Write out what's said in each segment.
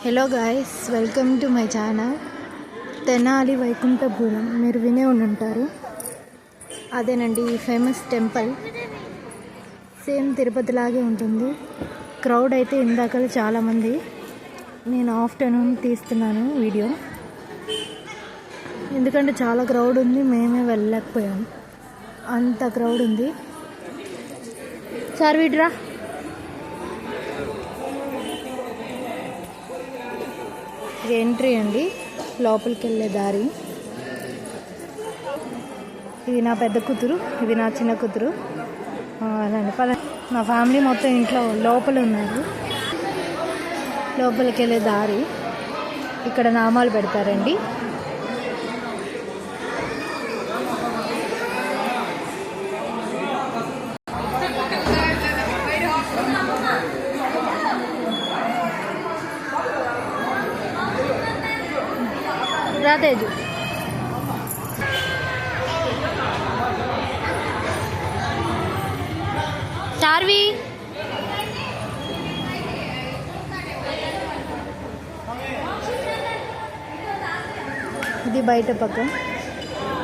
Hello guys, welcome to my channel. Tenali Vaikunthapuram మీరు వినే ఉంటారు. అదేనండి ఈ ఫేమస్ టెంపుల్. సేమ్ తిరుపతి లాగే ఉంటుంది. క్రౌడ్ అయితే ఇందాక చాలామంది. నేను ఆఫ్టర్నూన్ తీస్తున్నాను వీడియో, ఎందుకంటే చాలా క్రౌడ్ ఉంది. మేమే వెళ్ళలేకపోయాము, అంత క్రౌడ్ ఉంది. సార్ వీడ్రా. ఇది ఎంట్రీ అండి, లోపలికి వెళ్ళే దారి. ఇది నా పెద్ద కూతురు, ఇది నా చిన్న కూతురు. అలాంటి మా ఫ్యామిలీ మొత్తం ఇంట్లో లోపల ఉన్నారు. లోపలికి వెళ్ళే దారి. ఇక్కడ నామాలు పెడతారండి. రాతేజు చార్వి ఇది బయట పక్క.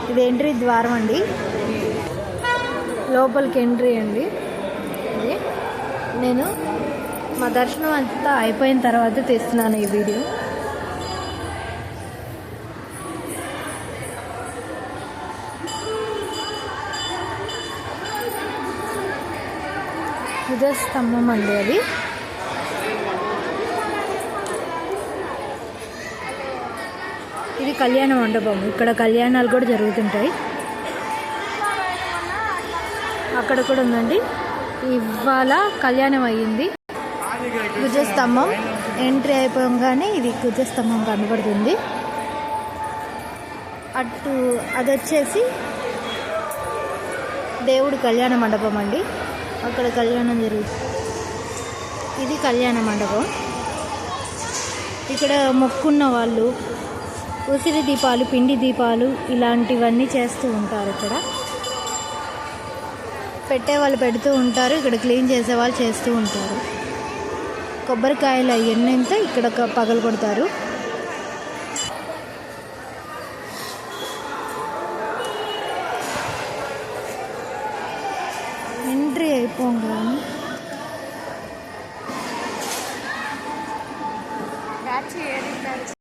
ఇది ఎంట్రీ ద్వారం అండి, లోపలికి ఎంట్రీ అండి. ఇది నేను మా దర్శనం అంతా అయిపోయిన తర్వాత తీస్తున్నాను ఈ వీడియో. ధ్వజస్తంభం అండి అది. ఇది కళ్యాణ మండపం. ఇక్కడ కళ్యాణాలు కూడా జరుగుతుంటాయి. అక్కడ కూడా ఉందండి. ఇవాళ కళ్యాణం అయ్యింది. ధ్వజస్తంభం ఎంట్రీ అయిపోగానే ఇది ధ్వజస్తంభం కనబడుతుంది. అటు అది వచ్చేసి దేవుడు కళ్యాణ మండపం అండి. అక్కడ కళ్యాణం జరుగుతుంది. ఇది కళ్యాణ మండపం. ఇక్కడ మొక్కున్న వాళ్ళు ఉసిరి దీపాలు, పిండి దీపాలు ఇలాంటివన్నీ చేస్తూ ఉంటారు. ఇక్కడ పెట్టే వాళ్ళు పెడుతూ ఉంటారు, ఇక్కడ క్లీన్ చేసే వాళ్ళు చేస్తూ ఉంటారు. కొబ్బరికాయలు అవన్నీ ఇక్కడ పగలు కొడతారు.